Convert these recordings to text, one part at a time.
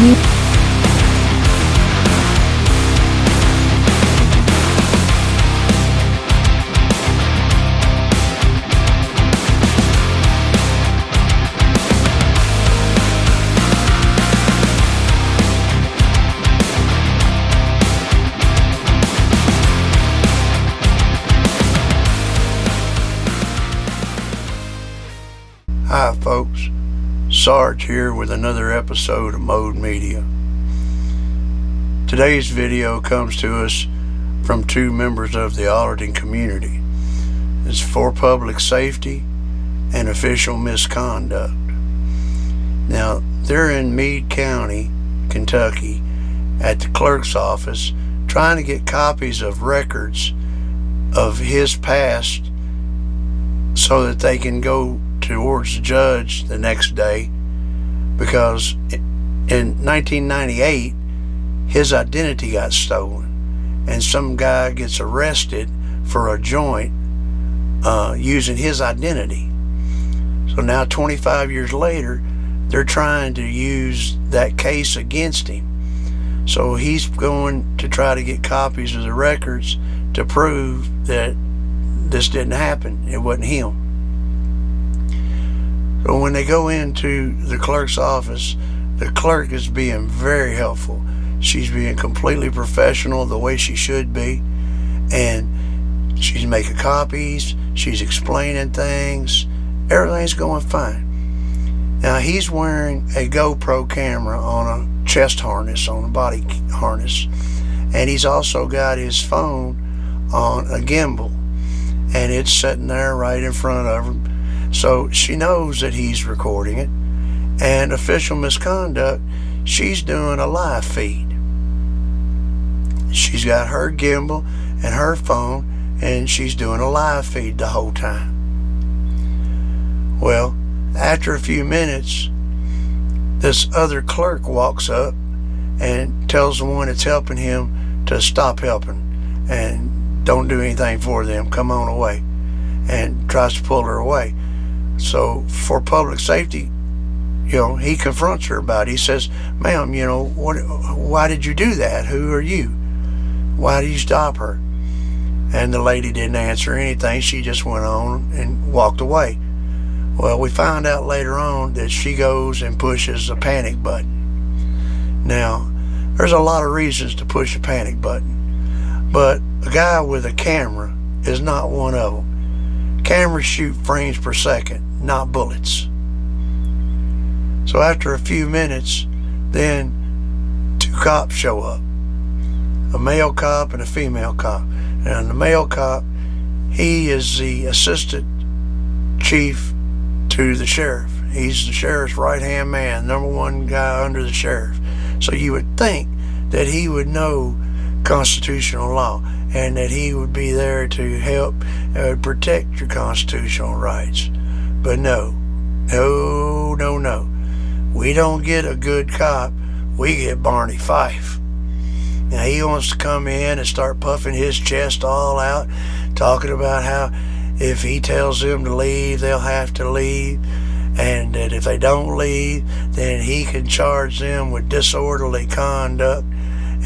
Hi folks, Sarge here with another episode of Mode Media. Today's video comes to us from two members of the auditing community. It's for public safety and official misconduct. Now, they're in Meade County, Kentucky, at the clerk's office trying to get copies of records of his past so that they can go towards the judge the next day, because in 1998 his identity got stolen and some guy gets arrested for a joint using his identity. So now 25 years later they're trying to use that case against him. So he's going to try to get copies of the records to prove that this didn't happen, it wasn't him. So when they go into the clerk's office, the clerk is being very helpful. She's being completely professional, the way she should be, and she's making copies, she's explaining things, everything's going fine. Now he's wearing a GoPro camera on a chest harness, on a body harness, and he's also got his phone on a gimbal, and it's sitting there right in front of him. So she knows that he's recording it. And official misconduct, she's doing a live feed. She's got her gimbal and her phone, and she's doing a live feed the whole time. Well, after a few minutes, this other clerk walks up and tells the one that's helping him to stop helping and don't do anything for them, come on away, and tries to pull her away. So for public safety, he confronts her about it. He says, "Ma'am, why did you do that? Who are you? Why did you stop her?" And the lady didn't answer anything. She just went on and walked away. Well, we found out later on that she goes and pushes a panic button. Now, there's a lot of reasons to push a panic button, but a guy with a camera is not one of them. Cameras shoot frames per second, not bullets. So after a few minutes, then two cops show up, a male cop and a female cop. And the male cop, he is the assistant chief to the sheriff. He's the sheriff's right-hand man, number one guy under the sheriff. So you would think that he would know constitutional law and that he would be there to help protect your constitutional rights. But no. We don't get a good cop, we get Barney Fife. Now he wants to come in and start puffing his chest all out, talking about how if he tells them to leave, they'll have to leave, and that if they don't leave, then he can charge them with disorderly conduct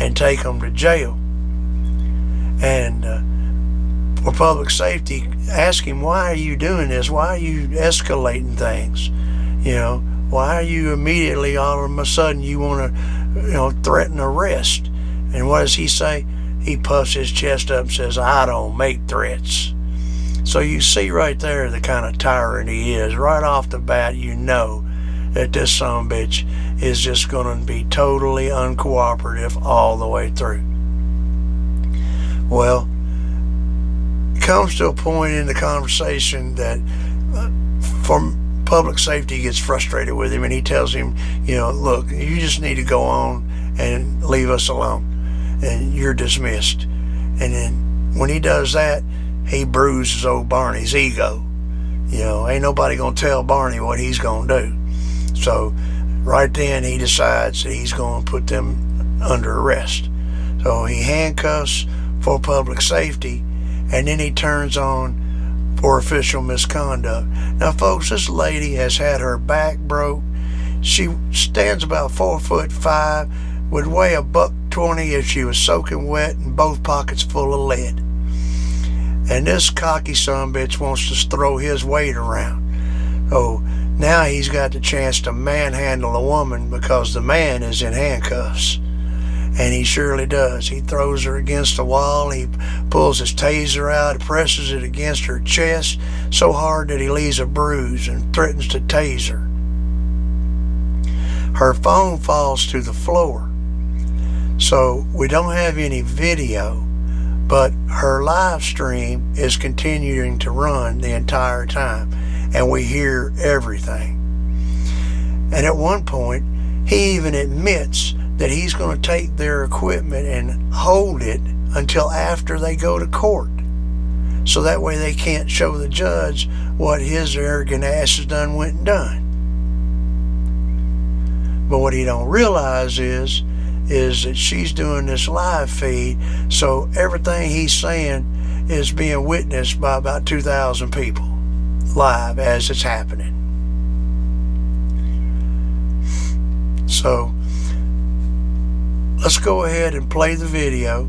and take them to jail. And for public safety, ask him, why are you doing this? Why are you escalating things? Why are you immediately, all of a sudden, you want to, threaten arrest? And what does he say? He puffs his chest up and says, "I don't make threats." So you see right there the kind of tyrant he is. Right off the bat, you know that this sumbitch is just going to be totally uncooperative all the way through. Well, it comes to a point in the conversation that from public safety gets frustrated with him, and he tells him, "Look, you just need to go on and leave us alone, and you're dismissed." And then when he does that, he bruises old Barney's ego. Ain't nobody gonna tell Barney what he's gonna do. So right then he decides that he's gonna put them under arrest. So he handcuffs for public safety, and then he turns on for official misconduct. Now folks, this lady has had her back broke. She stands about 4'5", would weigh a $120 if she was soaking wet and both pockets full of lead. And this cocky sumbitch wants to throw his weight around. So now he's got the chance to manhandle a woman because the man is in handcuffs. And he surely does. He throws her against the wall. He pulls his taser out, presses it against her chest so hard that he leaves a bruise and threatens to tase her. Her phone falls to the floor. So we don't have any video, but her live stream is continuing to run the entire time, and we hear everything. And at one point, he even admits that he's going to take their equipment and hold it until after they go to court. So that way they can't show the judge what his arrogant ass has done went and done. But what he don't realize is that she's doing this live feed, so everything he's saying is being witnessed by about 2,000 people live as it's happening. So let's go ahead and play the video.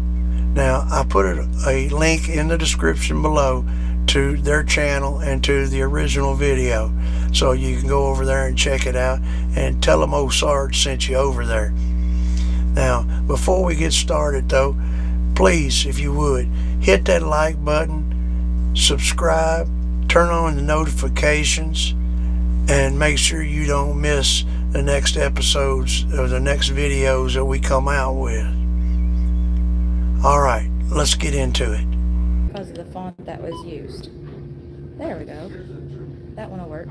Now, I put a link in the description below to their channel and to the original video, so you can go over there and check it out and tell them old Sarge sent you over there. Now, before we get started though, please, if you would, hit that like button, subscribe, turn on the notifications, and make sure you don't miss the next episodes or the next videos that we come out with. Alright, let's get into it. Because of the font that was used. There we go. That one will work.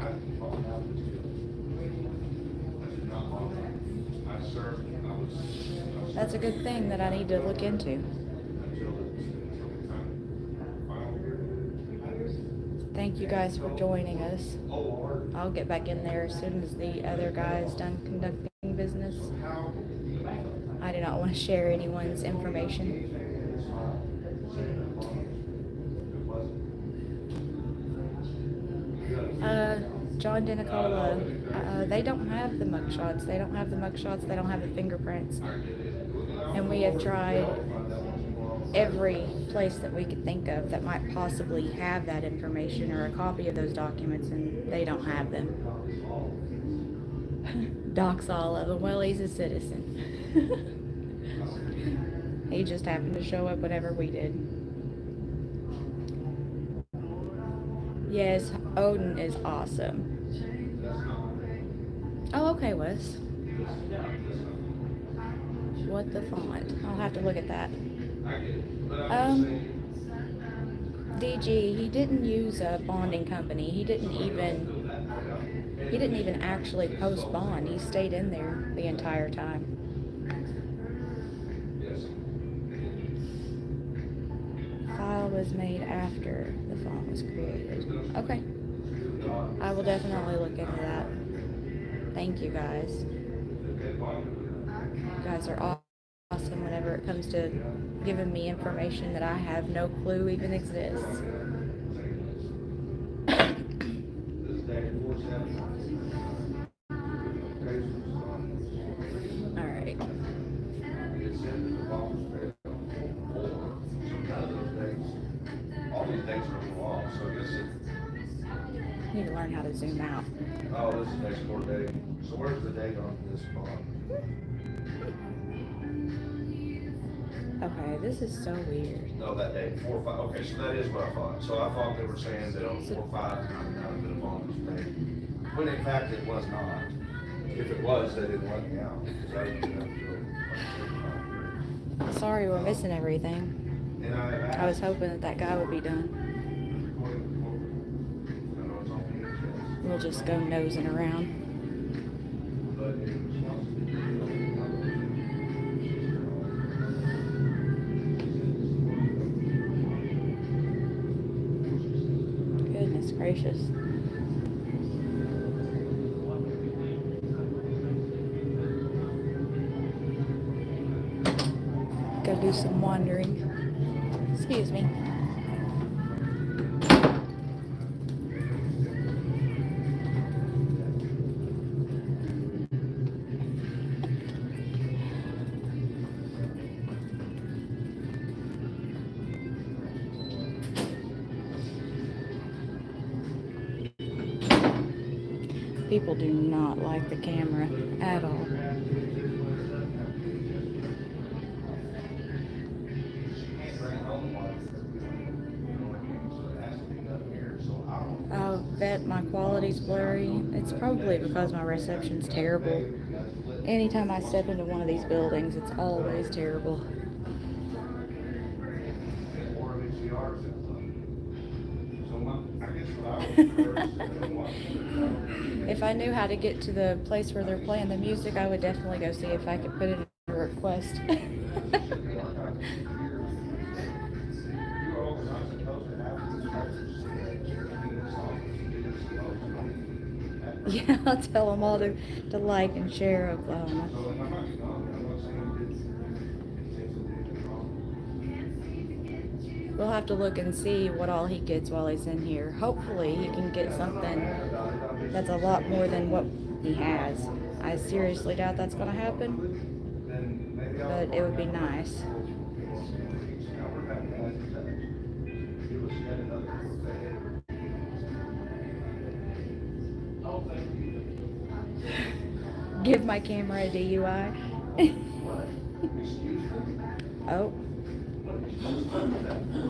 That's a good thing that I need to look into. Thank you guys for joining us. I'll get back in there as soon as the other guy's done conducting business. I do not want to share anyone's information. John Denicola, they don't have the mugshots. They don't have the mugshots. They don't have the fingerprints. And we have tried every place that we could think of that might possibly have that information or a copy of those documents, and they don't have them. Doc's all of them. Well, he's a citizen. He just happened to show up whenever we did. Yes, Odin is awesome. Oh, okay, Wes. What the font? I'll have to look at that. DG, he didn't use a bonding company. He didn't even actually post bond. He stayed in there the entire time. File was made after the font was created. Okay. I will definitely look into that. Thank you guys. You guys are awesome whenever it comes to giving me information that I have no clue even exists. Alright. All these dates are long, so I guess it. I need to learn how to zoom out. Oh, this is next court date. So where's the date on this bond? Okay, this is so weird. No, that date, 4/5, okay, so that is what I thought. So I thought they were saying that on 4/5, the bond was paid. When in fact it was not. If it was, they didn't let me out. 'Cause I didn't have to. Sorry we're missing everything. And I was hoping that guy would be done. We'll just go nosing around. Goodness gracious. Go do some wandering. Excuse me. People do not like the camera at all. I'll bet my quality's blurry. It's probably because my reception's terrible. Anytime I step into one of these buildings, it's always terrible. If I knew how to get to the place where they're playing the music, I would definitely go see if I could put in a request. Yeah, I'll tell them all to like and share Oklahoma. We'll have to look and see what all he gets while he's in here. Hopefully he can get something that's a lot more than what he has. I seriously doubt that's going to happen, but it would be nice. Give my camera a DUI. Oh.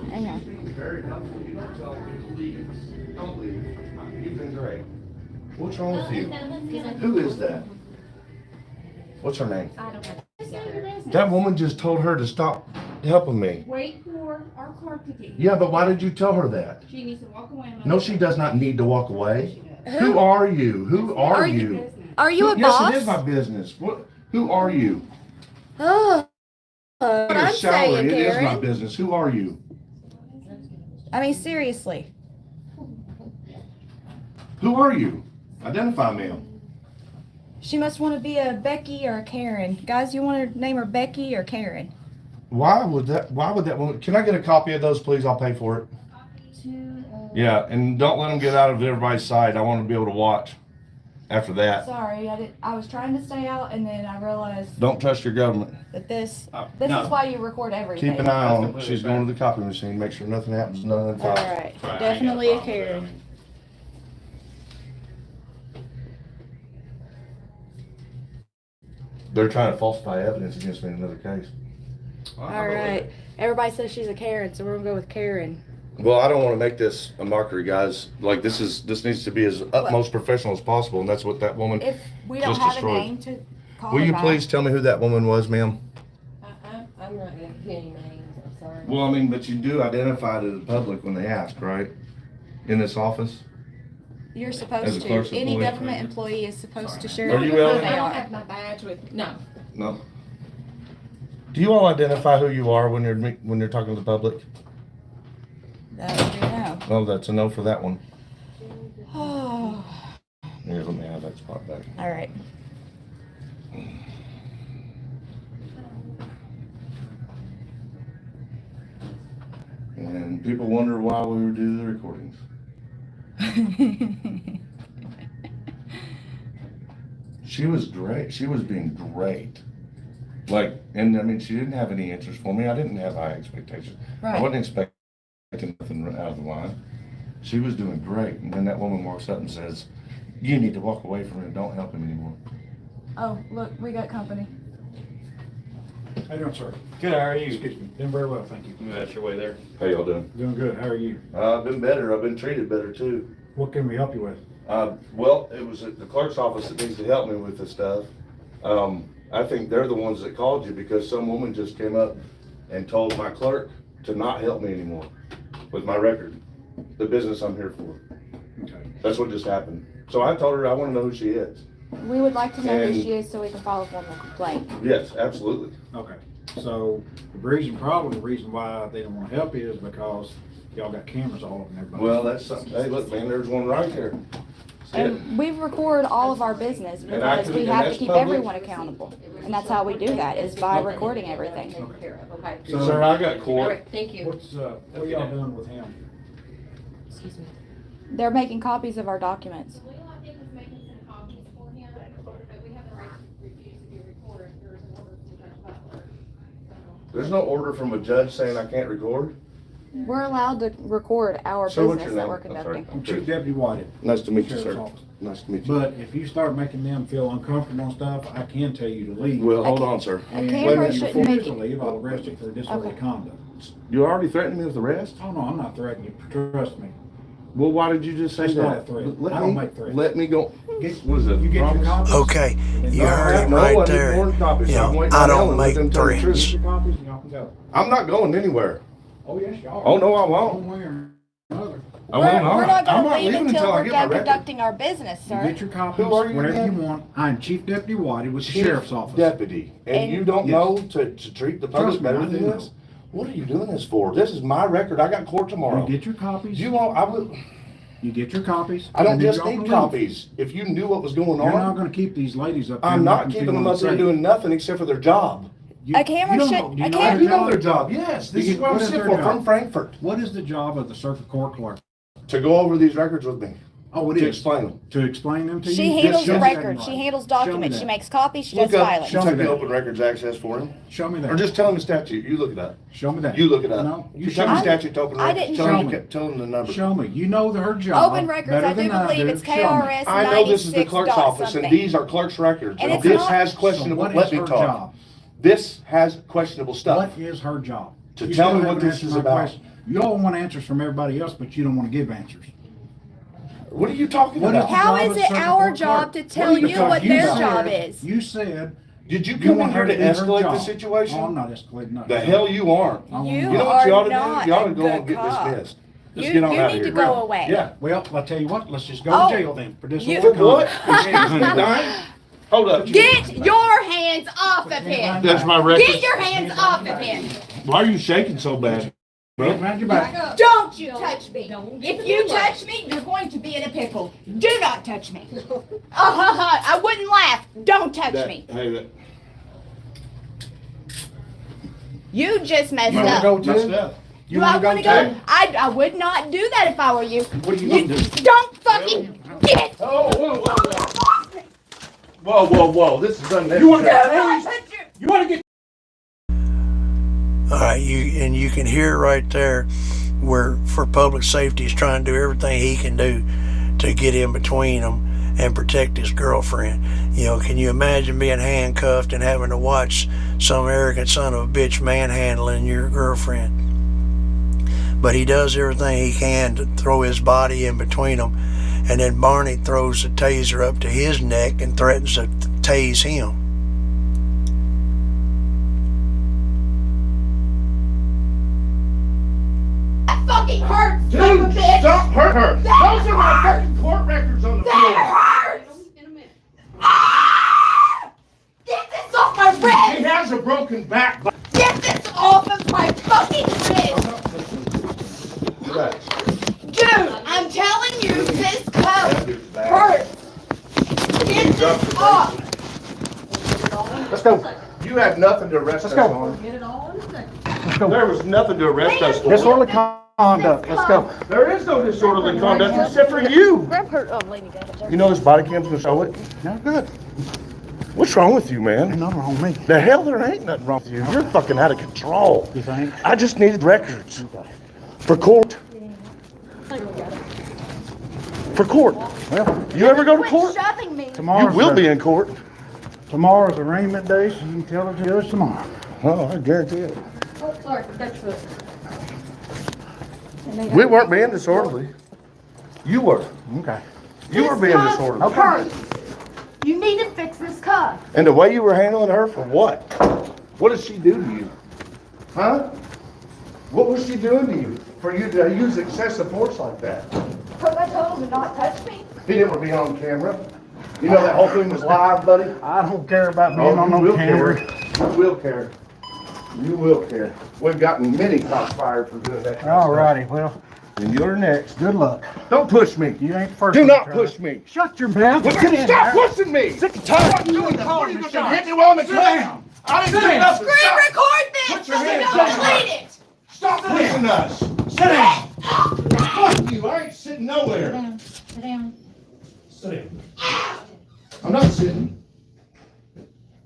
Hang on. Very helpful. You don't tell me to leave. Don't leave. You've been great. What's wrong with you? Who is that? What's her name? I don't know. That woman just told her to stop helping me. Wait for our clerk to get here. Yeah, but why did you tell her that? She needs to walk away. No, she does not need to walk away. Who are you? Who are you? Are you a Yes, boss? it is my business. What? Who are you? Oh, Your I'm salary, saying, it is my Karen. business. Who are you? I mean, seriously. Who are you? Identify, ma'am. She must want to be a Becky or a Karen. Guys, you want to name her Becky or Karen? Why would that woman? Can I get a copy of those, please? I'll pay for it. Yeah, and don't let them get out of everybody's sight. I want to be able to watch after that. Sorry, I was trying to stay out, and then I realized Don't trust your government. that this no. is why you record everything. Keep an eye on her. She's going to the copy machine. Make sure nothing happens. None of the All files. right, definitely a Karen. They're trying to falsify evidence against me in another case. All right, everybody says she's a Karen, so we're gonna go with Karen. Well, I don't want to make this a mockery, guys. Like this needs to be as utmost professional as possible, and that's what that woman. If we don't Just have destroyed. a name to call Will her you by. please tell me who that woman was, ma'am? I'm not gonna give any names, I'm sorry. Well, I mean, but you do identify to the public when they ask, right? In this office? You're As supposed a to. clerk's Any employee. government employee is supposed to share Are you who Ellen? they I don't are. have my badge with, no. No. Do you all identify who you are when you're talking to the public? That would be no. Oh, that's a no for that one. Oh, Here, let me have that spot back. all right. And people wonder why we do the recordings. She was great. She was being great. Like, and I mean, she didn't have any interest for me. I didn't have high expectations. I Right. wasn't expecting nothing out of the line. She was doing great. And then that woman walks up and says, "You need to walk away from him. Don't help him anymore." Oh, look, we got company. How you doing, sir? Good, how are you? Excuse me. Doing very well, thank you. You got your way there. How y'all doing? Doing good. How are you? I've been better. I've been treated better too. What can we help you with? Well, it was at the clerk's office that needs to help me with this stuff. I think they're the ones that called you because some woman just came up and told my clerk to not help me anymore with my record, the business I'm here for. Okay. That's what just happened. So I told her I want to know who she is. We would like to know who And- she is so we can file a formal complaint. Yes, absolutely. Okay. So the reason why they don't want to help you is because y'all got cameras all over everybody. Well, that's something. Hey, look, man, there's one right there. See it? And we record all of our business And I because can- we and have to that's keep public. everyone accountable. And that's how we do that, is by recording everything. Taken care of, okay. Sir, I got All court. right, thank you. What are y'all doing with him? Excuse me. They're making copies of our documents. Will I think is making some copies for him, but we have the right to refuse to be recorded. There is an order from Judge Butler. There's no order from a judge saying I can't record. We're allowed to record our Sir, what's business your that name? we're I'm sorry. conducting. I'm Chief Deputy Whited. Nice to meet you, Sheriff's sir. Office. Nice to meet you. But if you start making them feel uncomfortable and stuff, I can tell you to leave. Well, hold on, sir. And camera before shouldn't you make it- leave, I'll arrest you for disorderly Okay. conduct. You already threatened me with arrest? Oh, no, I'm not threatening you, trust me. Well, why did you just say That's that? not a threat. I don't make threats. Let me go. Get, What is it? you get your promise? copies? Okay, you No, heard it No, I right need there. more copies. You I'm know, waiting I on don't Ellen. Let make them tell the threats. truth. Get your copies and y'all can go. I'm not going anywhere. Oh, yes, y'all. Oh, no, I won't. One way or another. I We're will not I'm gonna leave leaving until I we're get my done record. conducting our business, You sir. get your copies, Who are you whatever you again? want. I'm Chief Deputy Whitey with the Chief Sheriff's Office. Deputy, and And- you don't Yes. know to treat the public Trust me, better I than do this? What are you doing this for? This is my record. I got court tomorrow. You get your copies. You won't, I will, You get your copies. I don't and then just y'all can need leave. copies. If you knew what was going You're not on, gonna keep these ladies up there. I'm and not make keeping feel them up there unsafe. doing nothing except for their job. You- A camera you don't should- know- do a you know camera- their You know job? their job, yes. This You- is what I'm what is sitting their for, job? from Frankfurt, What is the job of the circuit court clerk? to go over these records with me, Oh, it to is. explain them. To explain them to you? She Just handles show the me that record. in She writing. handles Show me documents. that. She makes copies. She Look does up, filing. Show me check the that. open records access for him, Show me that. or just tell him the statute, you look it up. Show me that. You look it up. No, you You show tell him the me. statute to open I records, didn't tell show him, me. tell him the number. Show me. You know her job. Open records, better I do than believe do. it's Show me. KRS I know this is the 96 clerk's dot office, and something. these are clerk's records, And and it's this not- has So questionable, what let is me her talk. job? This has questionable stuff. What is her job? To You tell still me what haven't this answered is my about. question. You all want answers from everybody else, but you don't want to give answers. What are you talking What is about? the How job is of it circuit our court job clerk? to What tell are you you talking- what you their said- job is? You said. Did you you come in want here her to do her escalate the job. situation? Oh, I'm not escalating nothing. The hell you aren't. I won't You do You know that. what you are ought to not do? You ought to a go and good get cop. dismissed. Let's You get on you out of need here. to go away. Yeah. Well, I'll tell you what, let's just go Oh, to jail then for you- disorderly For what? conduct. Excuse me, Diane? Hold up. Get your hands off of him. That's my record. Get your hands off of him. Why are you shaking so bad? Behind your back. Don't you touch me. If you touch me, you're going to be in a pickle. Do not touch me. I wouldn't laugh. Don't touch me. Hey, that. You just messed You wanna up. go Messed too? up. You Do I wanna want to go go? too? I would not do that if I were you. What are you gonna do? Don't fucking get. Oh, whoa, whoa, whoa. Whoa, whoa, whoa, this is unnecessary. You wanna Do get not tased? touch your- You wanna get All right, you can hear right there where for public safety he's trying to do everything he can do to get in between them and protect his girlfriend. You know, can you imagine being handcuffed and having to watch some arrogant son of a bitch manhandling your girlfriend? But he does everything he can to throw his body in between them, and then Barney throws a taser up to his neck and threatens to tase him. That fucking hurts, son of a Dude, bitch. stop hurt her. That Those are my hurts. fucking court records on the floor. That hurts. In a minute. Ah! Get this off my He wrist. has a broken back. Get this off of my fucking wrist. Relax. Dude, I'm telling you, this That cuff dude's bad. hurts. Get this off. Let's go. You had nothing to arrest us on. Get it all in a second. There was nothing to arrest us for. disorderly conduct? Let's go. There is no disorderly conduct except for you. Grab her, lady. You know this body cam's gonna show it? No good. What's wrong with you, man? Ain't nothing wrong with me. The hell, there ain't nothing wrong with you. You're fucking out of control. You think? I just needed records. For court. For court. Well, You ever go to court? Quit shoving me. You tomorrow's will the- be in court. Tomorrow's arraignment day, so you can tell the judge tomorrow. Oh, I guarantee it. Oh, sorry, Dutch foot. We weren't being disorderly. You were. Okay. You were being disorderly. Hurts. You need to fix this cuff. And the way you were handling her, for what? What did she do to you? Huh? What was she doing to you for you to use excessive force like that? Because I told him to not touch me. He didn't be on camera. You know that whole thing was live, buddy? I don't care about being on you no will camera. care. You will care. You will care. We've gotten many cops fired for doing that kind of stuff. Alrighty, well, And you're next. good luck. Don't push me. You ain't the first Do one to not try push it. me. Shut your mouth. Well, Get in stop there. pushing me. Sick and tired of What you are you calling doing? the You gonna shots. hit me while I'm in Sit class? down. I didn't Sit say down. nothing. Screen Stop. record this Put your so we hands don't down. delete it. Stop pushing us. Sit down. Fuck you. I ain't sitting nowhere. Sit down. Sit down. I'm not sitting.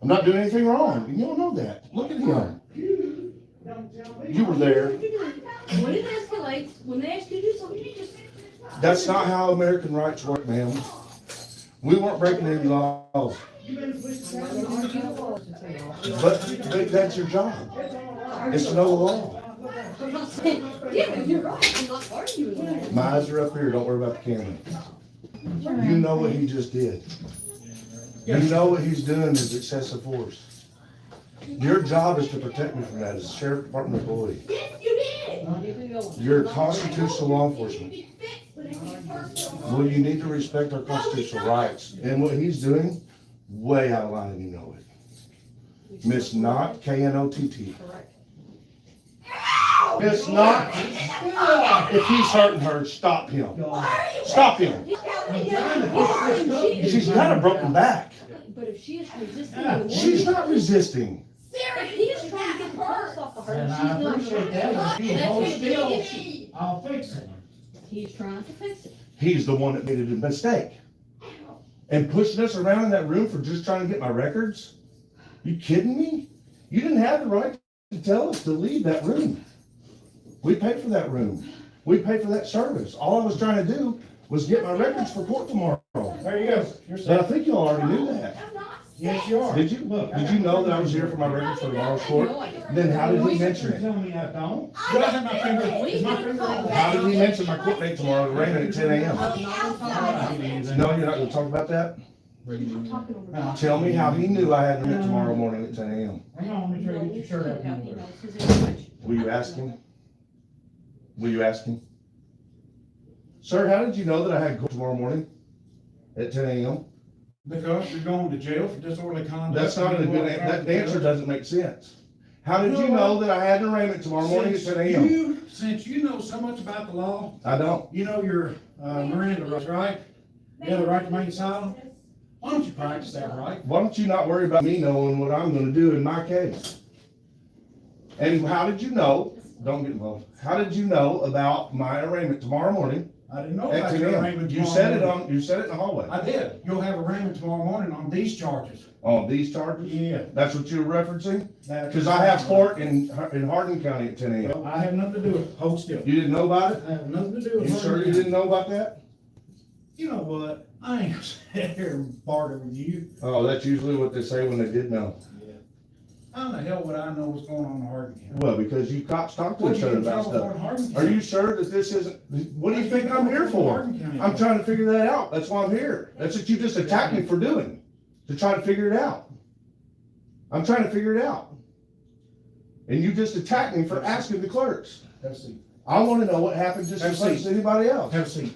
I'm not doing anything wrong. You don't know that. Look at him. You were there. When it escalates, when they ask you to do something, you just. That's not how American rights work, ma'am. We weren't breaking any laws. But that's your job. It's to know the law. Yeah, you're right, I'm not arguing with that. My eyes are up here, don't worry about the camera. You know what he just did. You know what he's doing is excessive force. Your job is to protect me from that as a sheriff department employee. Yes, you did. You're constitutional law enforcement. Well, you need to respect our constitutional rights. And what he's doing, way out of line, and you know it. Miss Knott, K-N-O-T-T. Miss Knott, if he's hurting her, stop him. Stop him. She's got a broken back. But if she is resisting. She's not resisting. Sarah, he is trying to get the purse off of her, and And she's I not. appreciate that, if he That's holds his still, issue. I'll fix it. He's trying to fix it. He's the one that made a mistake. And pushing us around in that room for just trying to get my records? You kidding me? You didn't have the right to tell us to leave that room. We paid for that room. We paid for that service. All I was trying to do was get my records for court tomorrow. There you go. You're But I safe. think you all already knew that. Yes, you are. Did you? Did you know that I was here for my records for tomorrow's court? Then how did he mention You're it? telling me I don't? Do I have my finger, is my finger on the How did he mention my court date tomorrow, to rain at 10 a.m.? No, you're not gonna talk about that? No. Tell me how he knew I had to meet tomorrow morning at 10 a.m. Hang on, let me try to get your shirt up. in there. Will you ask him? Will you ask him? Sir, how did you know that I had court tomorrow morning at 10 a.m.? Because you're going to jail for disorderly conduct. That's not a good, that answer doesn't make sense. How did you know that I had an arraignment tomorrow morning at 10 a.m.? Since you know so much about the law, I don't. you know your Miranda rights, right? You have the right to remain silent. Why don't you practice that right? Why don't you not worry about me knowing what I'm gonna do in my case? And how did you know, don't get involved, how did you know about my arraignment tomorrow morning I didn't know at about 10 your a.m.? arraignment You tomorrow said it morning. you said it in the hallway. I did. You'll have arraignment tomorrow morning on these charges. On these charges? Yeah. That's what you were referencing? That's- Cause I have court in Hardin County at 10 a.m. Well, I have nothing to do with it. Hold still. You didn't know about it? I have nothing to do with You it. sure you didn't know about that? You know what? I ain't gonna sit here and barter with you. Oh, that's usually what they say when they did know. How the hell would I know what's going on in Hardin County? Well, because you cops talk to What each are you other in about trouble for in stuff. Hardin Are County? you sure that this isn't, what do you think I'm here for? I'm trying to figure that out. That's why I'm here. That's what you just attacked me for doing, to try to figure it out. I'm trying to figure it out. And you just attacked me for asking the clerks. Have a seat. I wanna know what happened just as much as anybody else. Have a seat.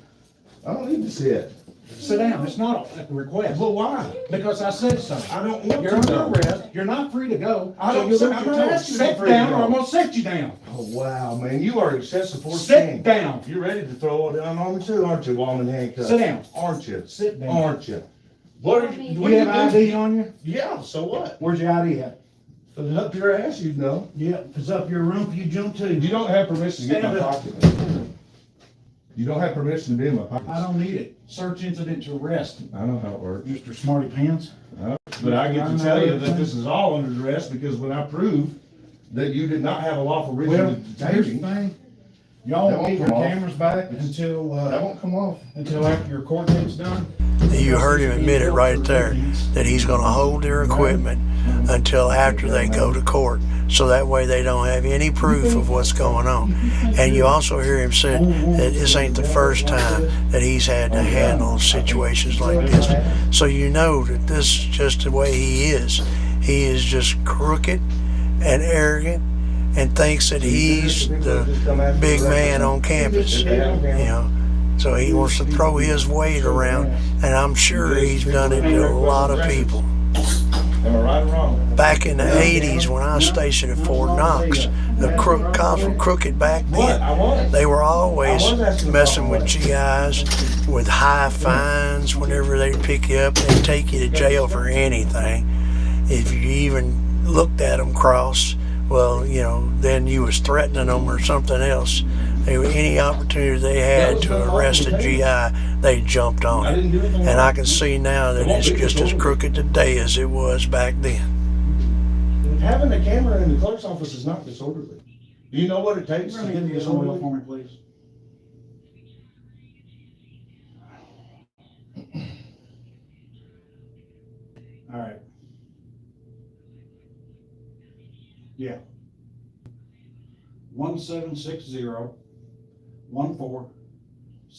I don't need to see it. Sit down. It's not a request. Well, why? Because I said so. I don't want You're to under go. arrest. You're not free to go. I don't- So you'll I'm lose your not toe. asking you to be Sit free to down go. or I'm gonna sit you down. Oh, wow, man, you are excessive force Sit king. down. You're ready to throw it down on me too, aren't you, while I'm in handcuffs? Sit down. Aren't you? Sit down. Aren't you? What are Do you, Do what you are have you ID doing? on you? Yeah, so what? Where's your ID at? Put it up your ass, you'd know. Yeah, if it's up your rump, you jump to. You don't have permission to get Stand my up. pocket. You don't have permission to be in my pocket. I don't need it. Search incident to arrest, I know how it works. Mr. Smarty Pants. But I get to tell you that this is all under arrest because when I prove that you did not have a lawful reason Well, to detain here's the me, thing. Y'all That won't won't get your come off. cameras back that until won't come off. after your court date's done. You heard him admit it right there, that he's gonna hold their equipment until after they go to court. So that way they don't have any proof of what's going on. And you also hear him say that this ain't the first time that he's had to handle situations like this. So you know that this is just the way he is. He is just crooked and arrogant and thinks that he's the big man on campus, you know. So he wants to throw his weight around, and I'm sure he's done it to a lot of people. Am I right or wrong? Back in the 80s when I was stationed at Fort Knox, the cops were crooked back What? I then. was. They were always I was asking messing about with GIs with high fines whenever they pick you up and take you to jail for anything. If you even looked at them cross, well, you know, then you was threatening them or something else. Any opportunity they had to arrest a GI, they jumped on I it. didn't do anything And wrong. I can see now that it's just as crooked today as it was back then. Having a camera in the clerk's office is not disorderly. Do you know what it takes to Run get into this disorderly? oil for me, please.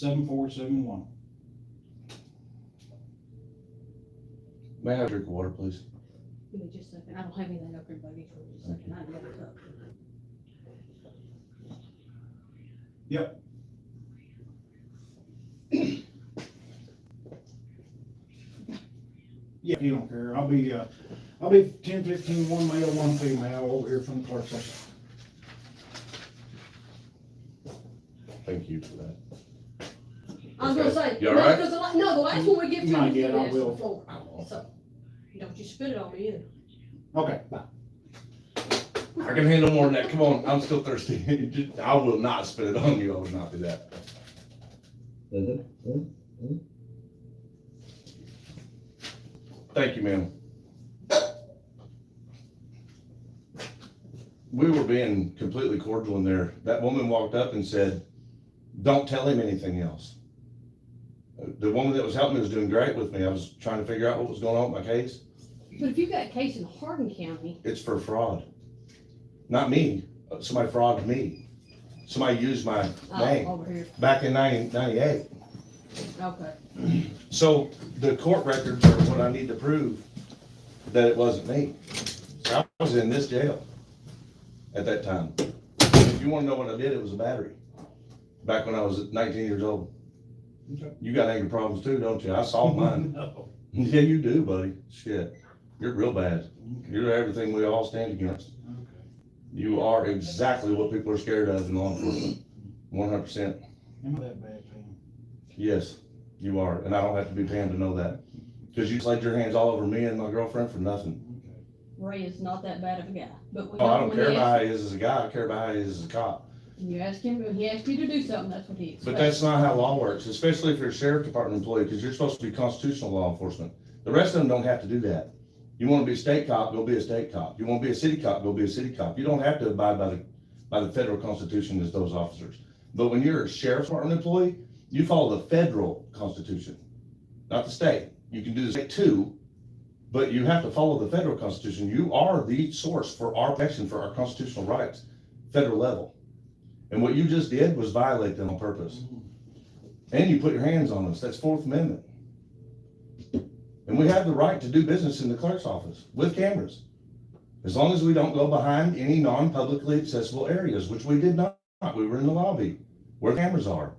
1760-14-7471. May I have a drink of water, please? Give me just a second, I don't have anything up here, buddy, for just a second, I got it up. Yeah, you don't care. I'll be 10, 15, one male, one female over here from the clerk's office. Thank you for that. I was gonna say, You all no, right? because the last one we give to you. Not yet, I is will. before. So, don't you spit it on me either. Okay, bye. I can handle more than that. Come on, I'm still thirsty. I will not spit it on you. I will not do that. Thank you, ma'am. We were being completely cordial in there. That woman walked up and said, "Don't tell him anything else." The woman that was helping me was doing great with me. I was trying to figure out what was going on with my case. But if you've got a case in Hardin County, It's for fraud. Not me. Somebody frauded me. Somebody used my name over here, back in 1998. okay. So the court records are what I need to prove that it wasn't me. I was in this jail at that time. If you wanna know what I did, it was a battery. Back when I was 19 years old. Okay. You got anger problems too, don't you? I solved mine. No. Yeah, you do, buddy. Shit. You're real bad. You're everything we all stand against. Okay. You are exactly what people are scared of in law enforcement. 100%. Am I that bad, Pam? Yes, you are. And I don't have to be Pam to know that. Because you laid your hands all over me and my girlfriend for nothing. Okay. Ray is not that bad of a guy, but we Oh, I know don't when care he about how asks, he is as a guy. I care about how he is as a cop. you ask him, when he asks you to do something, that's what he expects. But that's not how law works, especially if you're a sheriff department employee, because you're supposed to be constitutional law enforcement. The rest of them don't have to do that. You want to be a state cop, go be a state cop. You want to be a city cop, go be a city cop. You don't have to abide by the federal constitution as those officers. But when you're a sheriff's department employee, you follow the federal constitution, not the state. You can do the state too, but you have to follow the federal constitution. You are the source for our protection, for our constitutional rights, federal level. And what you just did was violate them on purpose. And you put your hands on us. That's Fourth Amendment. And we have the right to do business in the clerk's office with cameras. As long as we don't go behind any non-publicly accessible areas, which we did not. We were in the lobby where cameras are.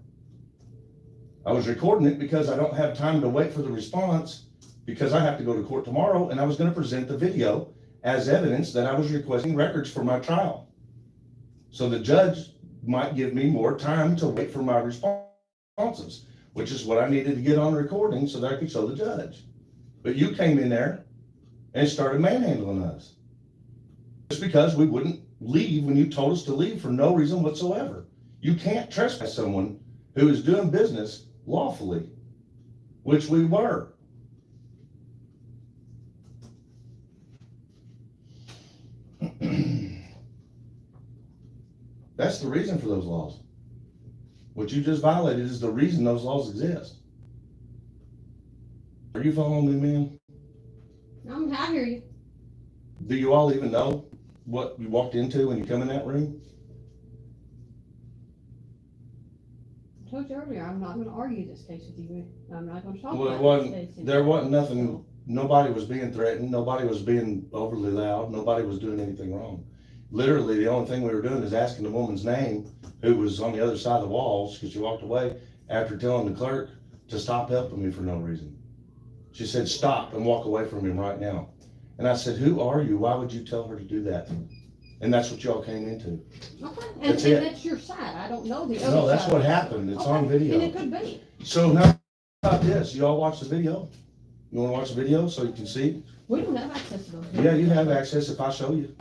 I was recording it because I don't have time to wait for the response because I have to go to court tomorrow and I was going to present the video as evidence that I was requesting records for my trial. So the judge might give me more time to wait for my responses, which is what I needed to get on recording so that I could show the judge. But you came in there and started manhandling us. Just because we wouldn't leave when you told us to leave for no reason whatsoever. You can't trespass someone who is doing business lawfully, which we were. That's the reason for those laws. What you just violated is the reason those laws exist. Are you following me, man? I hear you. Do you all even know what you walked into when you come in that room? I told you earlier, I'm not gonna argue this case with you. I'm not gonna talk Well, it about this wasn't, case. there wasn't nothing, nobody was being threatened, nobody was being overly loud, nobody was doing anything wrong. Literally, the only thing we were doing is asking the woman's name, who was on the other side of the walls, because she walked away after telling the clerk to stop helping me for no reason. She said, "Stop and walk away from him right now." And I said, "Who are you? Why would you tell her to do that?" And that's what y'all came into. Okay, That's and it. that's your side, I don't know the other side. No, that's what happened. It's on Okay, video. and it could be. So now, how about this? You all watch the video? You wanna watch the video so you can see? We don't have access to those. Yeah, you have access if I show you.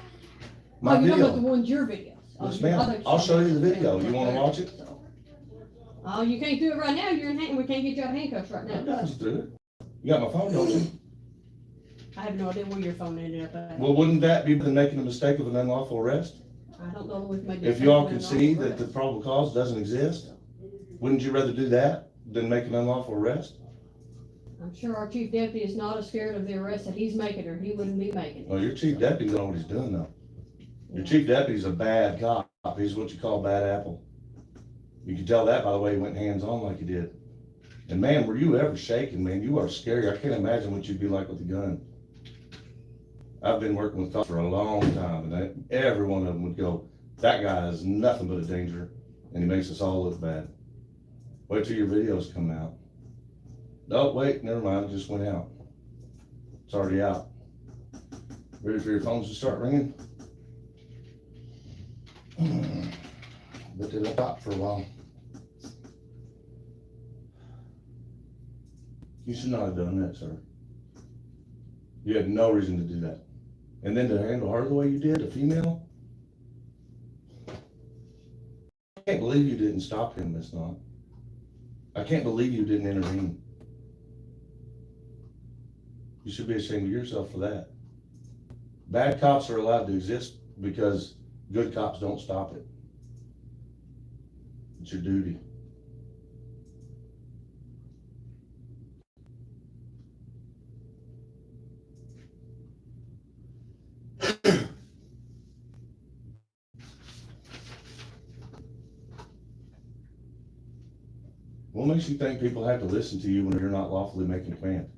My Oh, you're talking about the video. ones, your videos? Oh, Yes, your ma'am. other I'll show you the videos. video. You wanna watch it? Oh, you can't do it right now, you're in we can't get you out of handcuffs right I now. got you through it. You got my phone, don't you? I have no idea where your phone ended up at. Well, wouldn't that be making a mistake of an unlawful arrest? I don't know that we've made. If y'all can see that the probable cause doesn't exist, wouldn't you rather do that than make an unlawful arrest? I'm sure our chief deputy is not as scared of the arrest that he's making or he wouldn't be making. Well, your chief deputy knows what he's doing though. Your chief deputy's a bad cop. He's what you call bad apple. You can tell that by the way he went hands-on like he did. And man, were you ever shaking, man? You are scary. I can't imagine what you'd be like with a gun. I've been working with cops for a long time, and every one of them would go, that guy is nothing but a danger, and he makes us all look bad. Wait till your videos come out. No, wait, never mind, it just went out. It's already out. Ready for your phones to start ringing? But they don't stop for a while. You should not have done that, sir. You had no reason to do that. And then to handle her the way you did, a female? I can't believe you didn't stop him, Miss Knott. I can't believe you didn't intervene. You should be ashamed of yourself for that. Bad cops are allowed to exist because good cops don't stop it. It's your duty. What makes you think people have to listen to you when you're not lawfully making a command?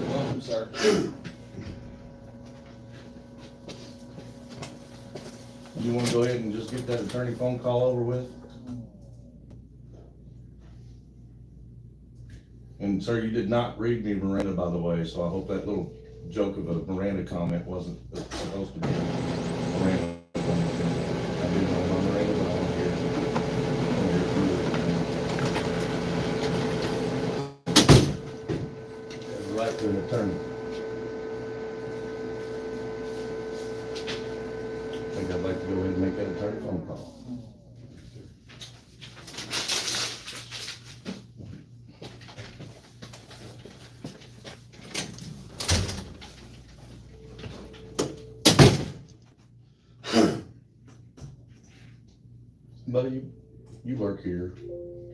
Welcome, sir. You want to go ahead and just get that attorney phone call over with? And sir, you did not read me Miranda, by the way, so I hope that little joke of a Miranda comment wasn't supposed to be Miranda. I do know my Miranda, but I don't hear it. Have the right to an attorney. I think I'd like to go ahead and make that attorney phone call. Buddy, you work here.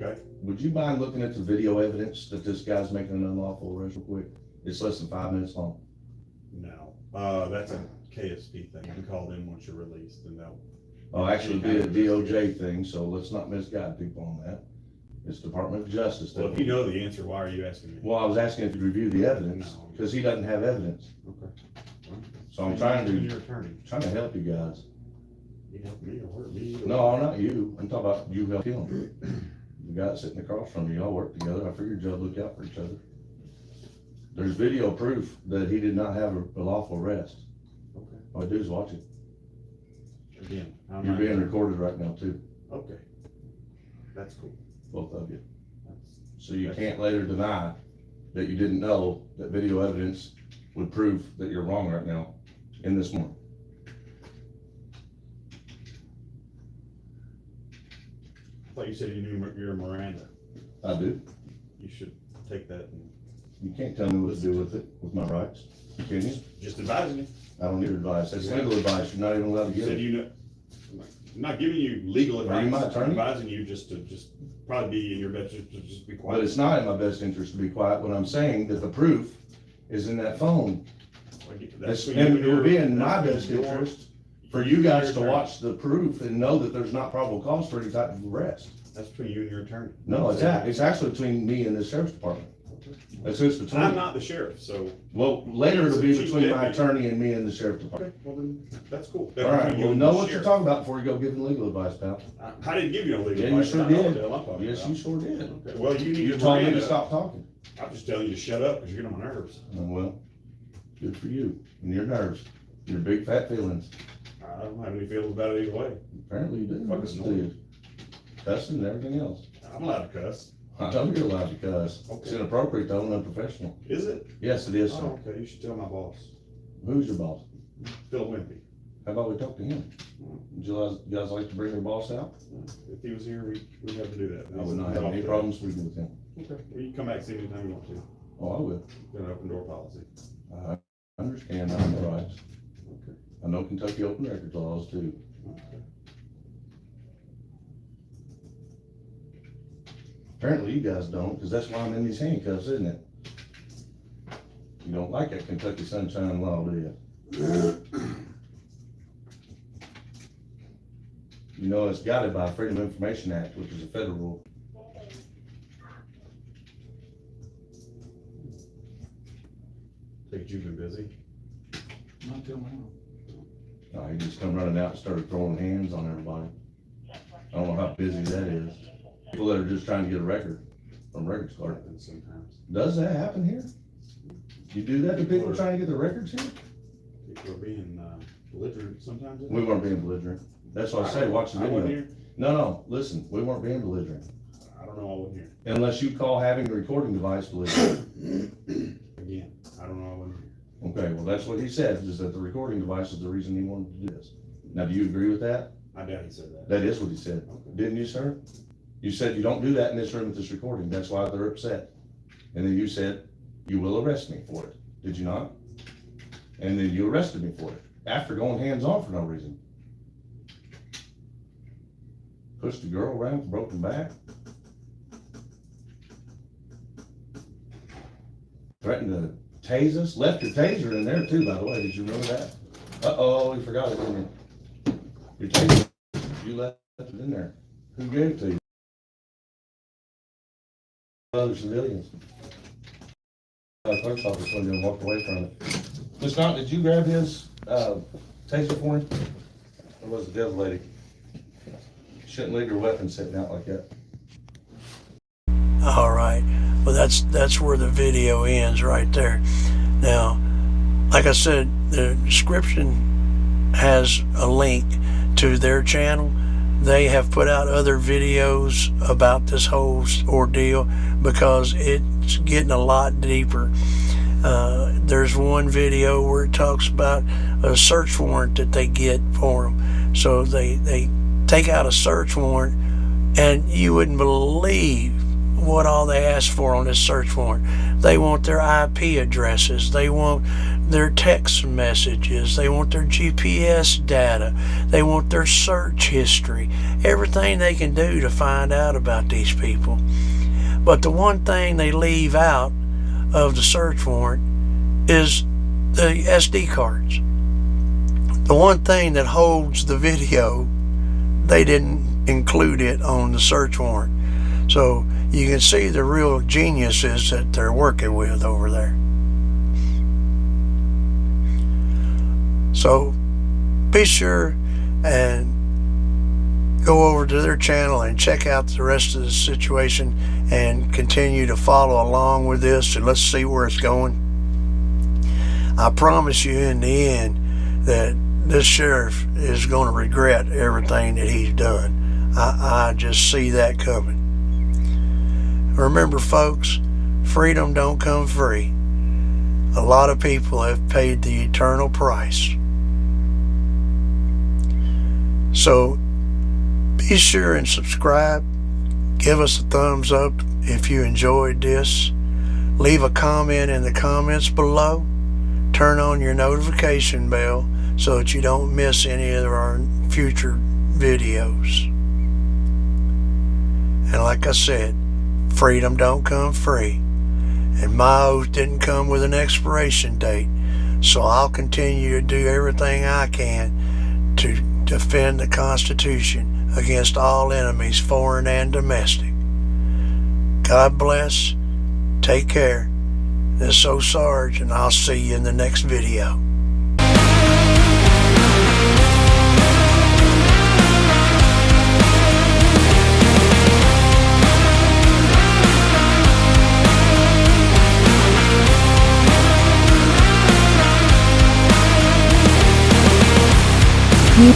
Okay. Would you mind looking at the video evidence that this guy's making an unlawful arrest real quick? It's less than 5 minutes long. No, that's a KSP thing. You can call them once you're released and they'll. Oh, actually be a DOJ thing, so let's not misguide people on that. It's Department of Justice. Well, if you know the answer, why are you asking me? Well, I was asking if you review the evidence, No. because he doesn't have evidence. Okay. So I'm trying You're to your attorney. help you guys. You help me or hurt me. No, not you. I'm talking about you help him. The guy sitting across from you, y'all work together. I figured y'all look out for each other. There's video proof that he did not have a lawful arrest. Okay. All I do is watch it. Again. I'm You're not- being recorded right now too, Okay. That's cool. both of you. That's- So you can't later deny that you didn't know that video evidence would prove that you're wrong right now in this morning. I thought you said you knew you're Miranda. I do. You should take that and You can't tell me what to do with it, with my rights, can you? just advise me. I don't need advice. That's legal advice. You're not even allowed to You give said it. you know, I'm not giving you legal Are advice. you my I'm attorney? advising you just to probably be in your best, just be quiet. But it's not in my best interest to be quiet when I'm saying that the proof is in that phone. That's And between it your- would be in my that's best your- interest for you guys to your watch the proof and know that there's not probable cause for any type of arrest. That's between you and your attorney. No, it's actually between me and the sheriff's department. That's who it's between. I'm not the sheriff, so. Well, later it'll be Chief between my deputy. attorney and me and the sheriff's department. Okay, well then, that's cool. All right, well, know what you're talking about before you go giving legal advice, pal. I didn't give you no legal Yeah, you advice. sure I know did. what the hell I'm talking Yes, about. you sure did. Okay, well, you need You to told me bring to it stop up. talking. I'm just telling you to shut up because you're getting on my nerves. Oh, well, good for you and your nerves, your big fat feelings. I don't have any feelings about it either way. Apparently you do. Fucking Listen to you. Cussing and everything else. I'm allowed to cuss. I know you're allowed to cuss. It's Okay. inappropriate though and unprofessional. Is it? Yes, it is, sir. Oh, okay, you should tell my boss, Who's your boss? Phil Wimpy. How about we talk to him? Would you guys like to bring your boss out? If he was here, we'd have to do that. I would not have any problems speaking with him. Okay. Well, you can come back, see me anytime you want to. Oh, I will. Got an open door policy. I understand, I know the rights. I know Kentucky open records laws too. Apparently you guys don't, because that's why I'm in these handcuffs, isn't it? You don't like that Kentucky Sunshine Law, do you? You know, it's guided by Freedom of Information Act, which is a federal rule. Think you've been busy? Not till now. No, he just come running out and started throwing hands on everybody. I don't know how busy that is. People that are just trying to get a record from records clerk. Happens sometimes. Does that happen here? You do that to people trying to get their records here? People are being belligerent sometimes. We weren't being belligerent. That's what I say, watch the I wasn't video. here. No, listen, we weren't being belligerent. I don't know, I wasn't here. Unless you call having a recording device belligerent. Again, I don't know, I wasn't here. Okay, well, that's what he said, is that the recording device is the reason he wanted to do this. Now, do you agree with that? I doubt he said that. That is what he said. Didn't you, sir? You said you don't do that in this room with this recording. That's why they're upset. And then you said, you will arrest me for it. Did you not? And then you arrested me for it after going hands-on for no reason. Pushed the girl around with a broken back. Threatened to tase us. Left your taser in there too, by the way. Did you remember that? Uh-oh, you forgot it, didn't you? Your taser, you left it in there. Who gave it to you? Other civilians. Clerk's office went and walked away from it. Miss Knott, did you grab his taser for him? Or was it the other lady? Shouldn't leave your weapon sitting out like that. All right. Well, that's where the video ends right there. Now, like I said, the description has a link to their channel. They have put out other videos about this whole ordeal because it's getting a lot deeper. There's one video where it talks about a search warrant that they get for them. So they take out a search warrant, and you wouldn't believe what all they ask for on this search warrant. They want their IP addresses, they want their text messages, they want their GPS data, they want their search history, everything they can do to find out about these people. But the one thing they leave out of the search warrant is the SD cards. The one thing that holds the video, they didn't include it on the search warrant. So you can see the real geniuses that they're working with over there. So be sure and go over to their channel and check out the rest of the situation and continue to follow along with this, and let's see where it's going. I promise you in the end that this sheriff is going to regret everything that he's done. I just see that coming. Remember, folks, freedom don't come free. A lot of people have paid the eternal price. So be sure and subscribe. Give us a thumbs up if you enjoyed this. Leave a comment in the comments below. Turn on your notification bell so that you don't miss any of our future videos. And like I said, freedom don't come free. And my oath didn't come with an expiration date. So I'll continue to do everything I can to defend the Constitution against all enemies, foreign and domestic. God bless. Take care. This is O Sarge, and I'll see you in the next video. You